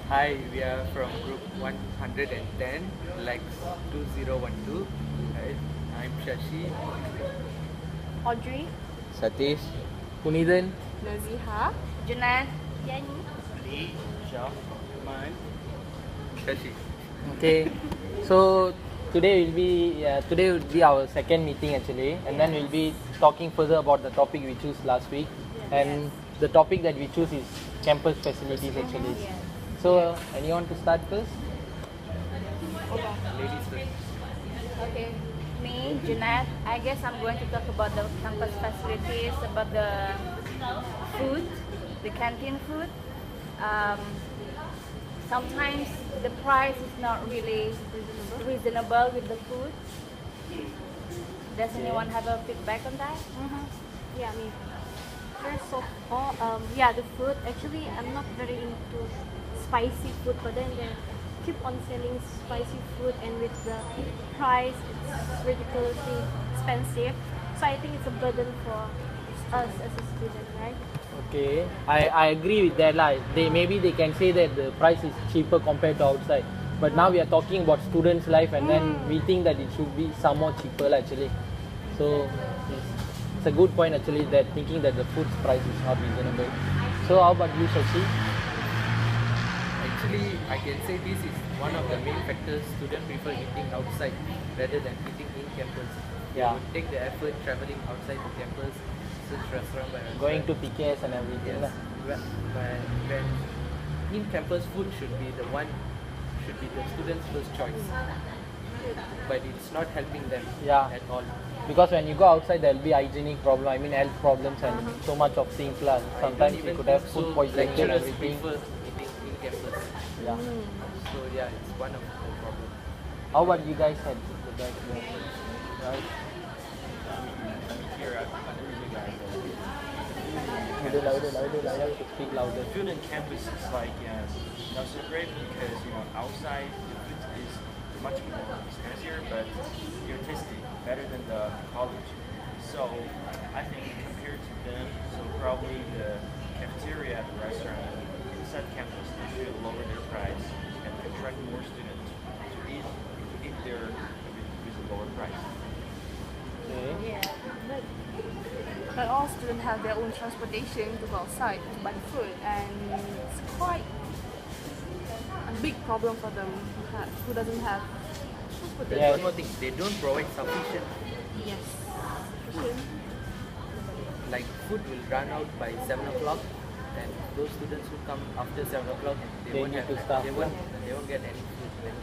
Hi, we are from group 110, Lex 2012. Hi, I'm Shashi. Audrey, Satish, Punithan. Naziha, Janan, Yani. Ali, Shah, Iman. Shashi. Okay, so today will be our second meeting actually, and then we'll be talking further about the topic we choose last week, and the topic that we choose is campus facilities actually. So anyone to start first? Ladies first. Okay. Me, Janet. I guess I'm going to talk about the campus facilities, about the food, the canteen food. Um, Sometimes the price is not really reasonable with the food. Does anyone have a feedback on that? Yeah, me. First of all, yeah, the food. Actually, I'm not very into spicy food, but then they keep on selling spicy food, and with the price, it's ridiculously expensive. So I think it's a burden for us as a student, right? Okay, I agree with that lah. Maybe they can say that the price is cheaper compared to outside, but now we are talking about students' life, and then we think that it should be somewhat cheaper lah, actually. So it's a good point actually that thinking that the food's price is not reasonable. So how about you, Shashi? Actually, I can say this is one of the main factors students prefer eating outside rather than eating in campus. They Yeah. would take the effort traveling outside the campus, search restaurant by restaurant. Going to PKS and everything lah. Yes. When in-campus food should be the students' first choice. But it's not helping them Yeah. at all. Because when you go outside, there will be hygienic problem. I mean health problems and so much of things lah. Sometimes you could have food poisoning and lecturers everything. prefer eating in campus. Yeah. So yeah, it's one of the problem. How about you guys had the back there? Right? Here, I agree with you guys. Louder, you have to speak louder. Food on campus is like not so great because outside the food is much more expensive, but you're tasty better than the college. So I think compared to them, so probably the cafeteria at the restaurant inside campus they should lower their price and attract more students to eat there with a lower price. Okay. But all students have their own transportation to go outside to buy food, and it's quite a big problem for them who doesn't have There's Yeah. one more thing, they don't provide sufficient. yes. Like food will run out by 7 o'clock, and those students who come after 7 o'clock, They won't need have, to staff, they won't get any food.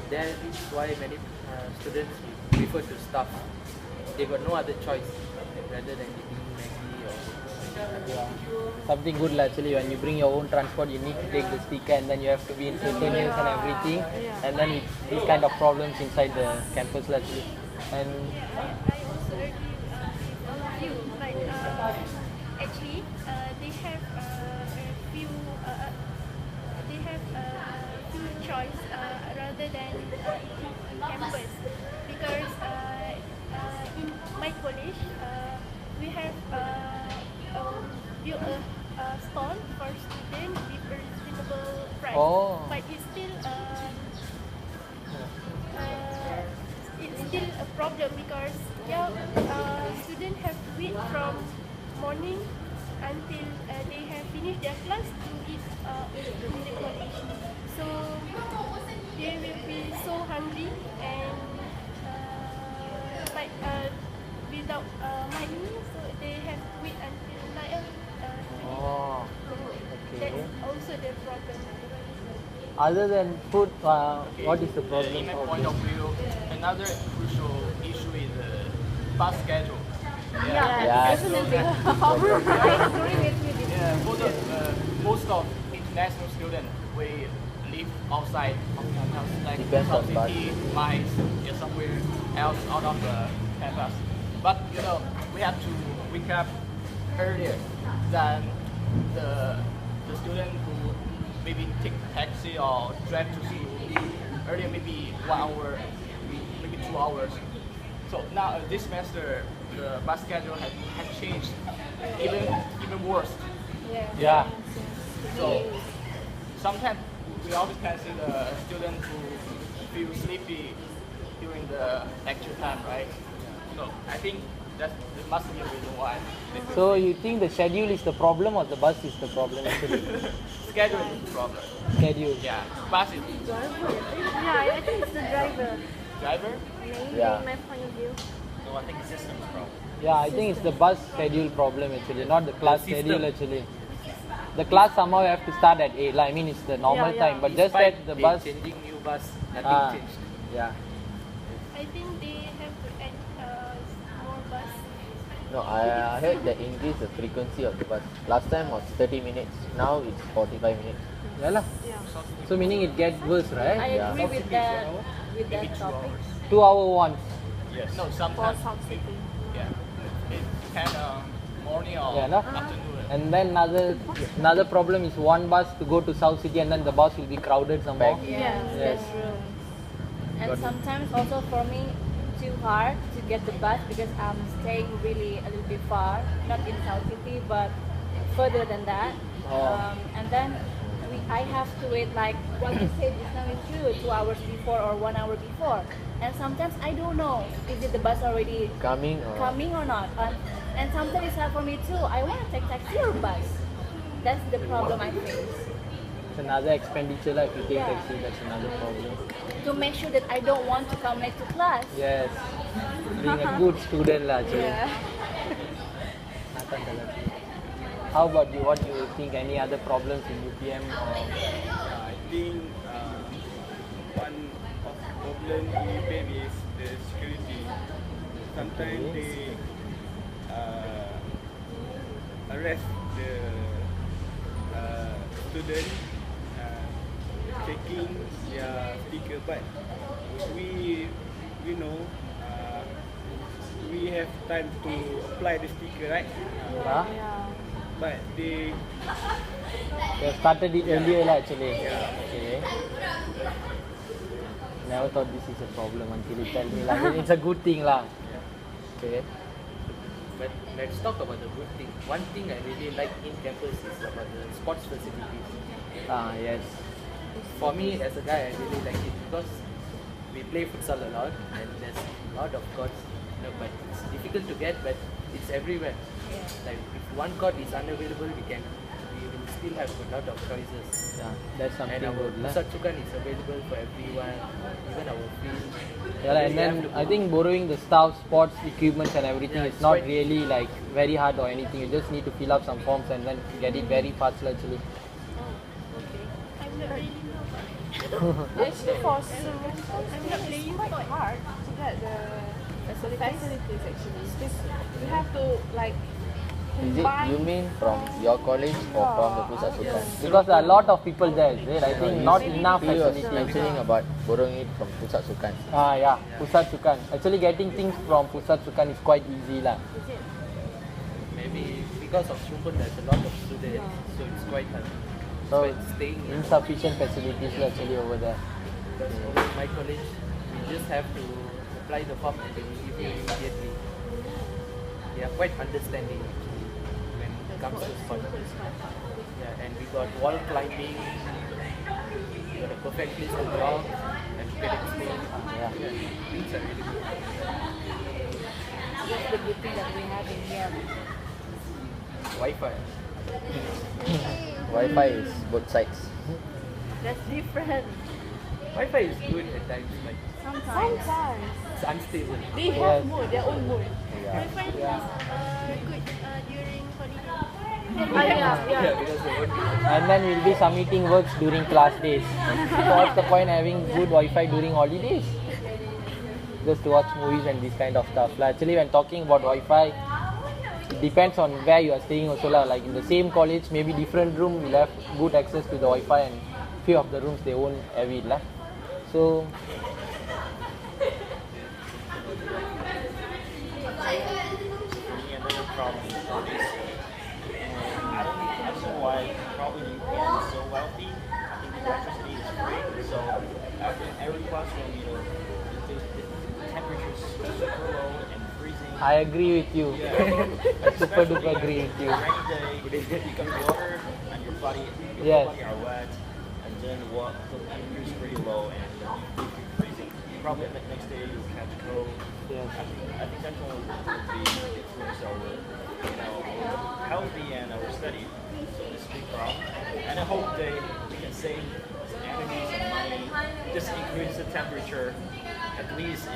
That is why many students prefer to staff. They got no other choice rather than eating Maggi or Yeah. Something good lah actually. When you bring your own transport, you need to take the sticker, and then you have to be in certain news and everything, and then it's these kind of problems inside the campus lah actually. And I also agree with all of you, but actually they have a few choice rather than in campus because in my college we have built a stall for students with a reasonable price, Oh. but it's still a problem because students have to wait from morning until they have finished their class to eat in the college. So they will be so hungry and but without money, so they have to wait until night. oh, That's okay. also the problem. Other than food, what is the problem? In my point of view, another crucial issue is the bus schedule. Yeah. Definitely. I agree with you. Yeah, for the most of international students, we live outside of campus, like Depends on some bus. city, mines, somewhere else out of the campus. But we have to wake up earlier than the student who maybe take taxi or drive to school earlier, maybe 1 hour, maybe 2 hours. So now this semester the bus schedule has changed even worse. Yeah. So sometimes we always can see the students who feel sleepy during the lecture time, right? So I think that there must be a reason why. they feel So you think the schedule is the problem or the bus is the problem actually? schedule is the problem. Schedule. Yeah, bus is Yeah, I think it's the driver. driver. Maybe Yeah. in my point of view. So I think the system's problem. Yeah, I think it's the bus schedule problem actually, not the class The system. schedule actually. The class somehow have to start at 8. I mean, it's the normal Yeah, yeah. time, but just Despite that the they bus. changing new bus, nothing Ah, changed. yeah. I think they have to add more bus. No, I heard that increase the frequency of the bus. Last time was 30 minutes, now it's 45 minutes. Yeah lah. So meaning it gets worse, I right? Yeah. agree with that topic. 2 hour once. Yes. No, For sometimes. South City. Yeah, it can morning or Yeah, no? afternoon. And then another problem is one bus to go to South City and then the bus will be crowded somehow. Packed. Yes, Yes. that's true. And sometimes also for me, too hard to get the bus because I'm staying really a little bit far, not in South City, but further than that. Oh. And then I have to wait like what you said just now is true, 2 hours before or 1 hour before. And sometimes I don't know if the bus already Coming or coming or not. And sometimes it's hard for me too. I want to take taxi or bus. That's the problem I face. It's another expenditure lah if you take Yeah. taxi, that's another problem. To make sure that I don't want to come late to class. Yes. Being a good student lah actually. Yeah. Nathan Talati. How about you? What do you think? Any other problems in UPM? Or I think one of the problem in UPM is the security. Sometimes they arrest the student checking their sticker, but we know we have time to apply the sticker, right? huh? But they They started it earlier lah actually. Okay. Never thought this is a problem until you tell me lah. It's a good thing lah. Okay. But let's talk about the good thing. One thing I really like in campus is about the sports facilities. Ah yes. For me as a guy, I really like it because we play futsal a lot and there's a lot of courts, but it's difficult to get, but it's everywhere. Like if one court is unavailable, we will still have a lot of choices. Yeah, that's something And our good lah. Pusat Sukan is available for everyone, even our field. Yeah, lah, and We have then to I go. think borrowing the staff, sports equipment and everything Yeah, is it's not quite- really like very hard or anything. You just need to fill up some forms and then get it very fast lah actually. I'm not really know. Actually, for some, it's quite hard to get the facilities actually. Because you have to like is it combine. you mean from your college or from the Pusat Sukan? Because there are a lot of people there, is it? I think not enough He was facilities. mentioning about borrowing it from Pusat Sukan. Ah yeah, Pusat Sukan. Actually getting things from Pusat Sukan is quite easy lah. Maybe because of Shumpun, there's a lot of students, so it's quite hard. So But staying in insufficient facilities lah actually over there. because over in my college, we just have to apply the form and they will give you immediately. They are quite understanding actually when it comes to sport. Yeah, and we got wall climbing, we got a perfect place to walk, and we can explore. Yeah. Things are really good. That's the good thing that we have in here. Wi-Fi. Wi-Fi is both sides. That's different. Wi-Fi is good at times, but Sometimes. it's unstable. They have Yes. mood, their own mood. I find this good during holiday. Yeah, because they won't be. And then we'll be submitting works during class days. So what's the point having good Wi-Fi during holidays? Just to watch movies and this kind of stuff. Like actually when talking about Wi-Fi, it depends on where you are staying also lah. Like in the same college, maybe different room will have good access to the Wi-Fi and few of the rooms they won't have it lah. So For me, another problem is I don't know why probably UPM is so wealthy. I think the electricity is free, so after every classroom, the temperature is super low and freezing. I agree with you. I super duper agree with you. Rainy day, you can water and your body, Yes. are wet. and then the temperature is pretty low, and if you're freezing, probably the next day you'll catch cold. Yes. I think that will be influence our healthy and our study. This big problem, and I hope we can save energy and money, just increase the temperature. At least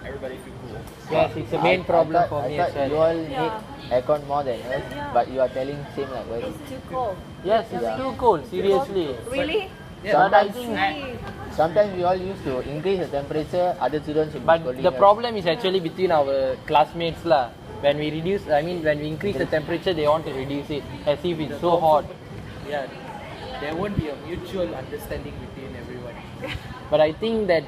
everybody feel cool. Yes, it's a main problem for me I as thought you well. all need aircon more than us, but you are telling same like us. It's too cold. Yes, it's too cold, seriously. Really? Sometimes we all used to increase the temperature, other students will be But scolding the us. problem is actually between our classmates lah. When we increase the temperature, they want to reduce it as if it's so hot. Yeah, there won't be a mutual understanding between everyone. But I think that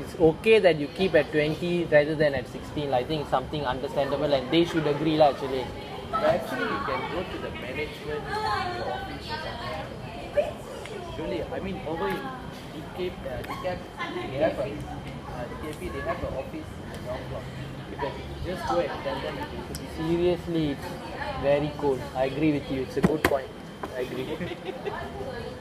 it's okay that you keep at 20 rather than at 16. I think it's something understandable and they should agree lah actually. But actually, you can go to the management office or something. Surely, over in DKP, they have DKP, they have an office in the ground floor. You can just go and tell them it should be Seriously, it's very cold. I agree with you. It's a good point. I agree.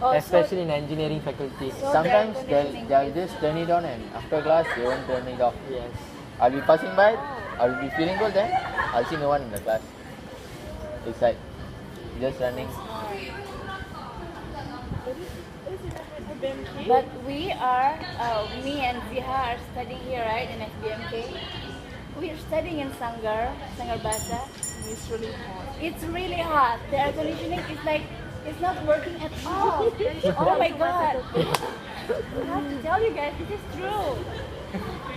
Especially in engineering faculty. Sometimes they'll just turn it on and after class they won't turn it off. Yes. I'll be passing by, I'll be feeling good then, I'll see no one in the class. It's like just running. But we are, me and Ziha are studying here, right, in FBMK. We are studying in Sanggar Basa. It's really hot. It's really hot. The air conditioning is like, it's not working at all. Oh my god. I have to tell you guys, this is true.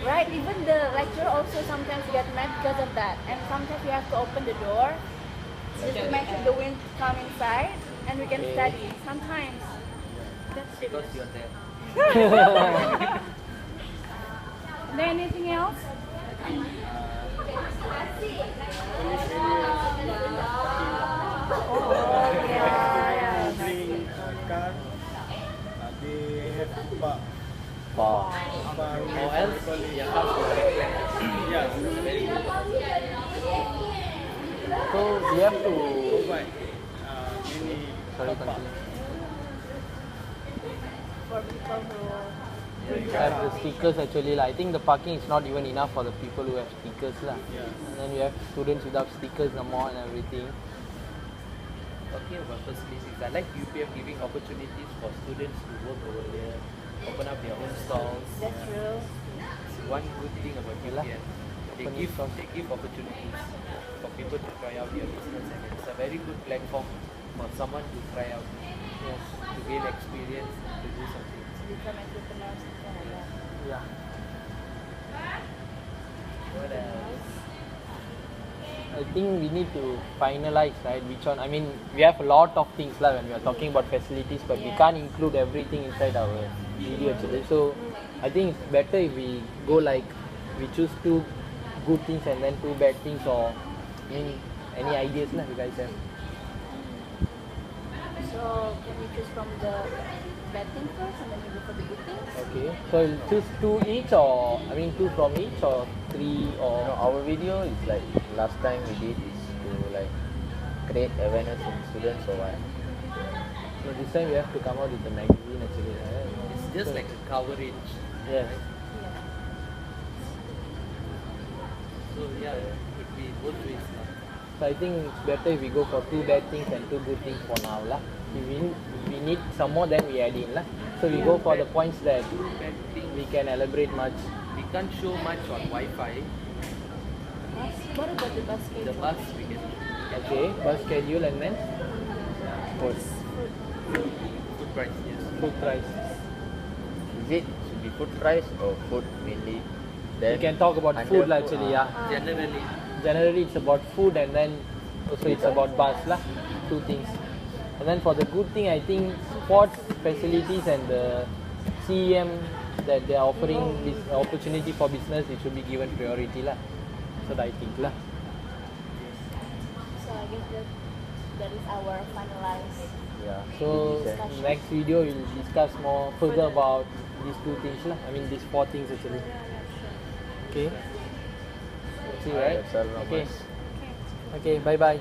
Right, even the lecturer also sometimes get mad because of that. And sometimes we have to open the door just to make sure the wind come inside and we can study. Sometimes. That's because serious. you're there. Is there anything else? Bring car, they have to park. Wow. Or else, your house will get flat. Yeah, Very good. So we have to. provide many Sorry, continue. For people who Have the stickers actually. I think the parking is not even enough for the people who have stickers lah. And then we have students without stickers no more and everything. Talking about facilities, I like UPF giving opportunities for students to work over here, open up their own stalls. That's true. It's one good thing about UPF. They give opportunities for people to try out their business, and it's a very good platform for someone to try out, to gain experience, to do something. Become entrepreneurs, something like that. Yeah. What else? I think we need to finalize, right, which one. We have a lot of things lah when we are talking about facilities, but we can't include everything inside our video actually. So I think it's better if we go like, we choose 2 good things and then 2 bad things, or any ideas lah you guys have. So can we choose from the bad thing first and then we go for the good things? Okay, so we'll choose 2 each, or 2 from each, or 3, or Our video is like last time we did is to like create awareness in students or what. so this time we have to come out with a magazine actually, right? It's just like a coverage. Yes. So yeah, it could be both ways. So I think it's better if we go for 2 bad things and 2 good things for now lah. If we need some more, then we add in lah. So we go for the points that Bad thing, we can elaborate much. we can't show much on Wi-Fi. What about the bus schedule? The bus we can Okay, bus schedule and then food price, yes. food price. Is it should be food price or food mainly? Then We can talk about under food lah actually, yeah. Generally, Generally it's about food and then also it's about bus lah. 2 things. And then for the good thing, I think sports facilities and the CEM that they are offering this opportunity for business, it should be given priority lah. So that I think lah. So I guess that is our finalized. Yeah. So next video we'll discuss more further about these 2 things lah. These 4 things actually. Okay. See you, right? That's all from Okay. us. Okay. Bye bye.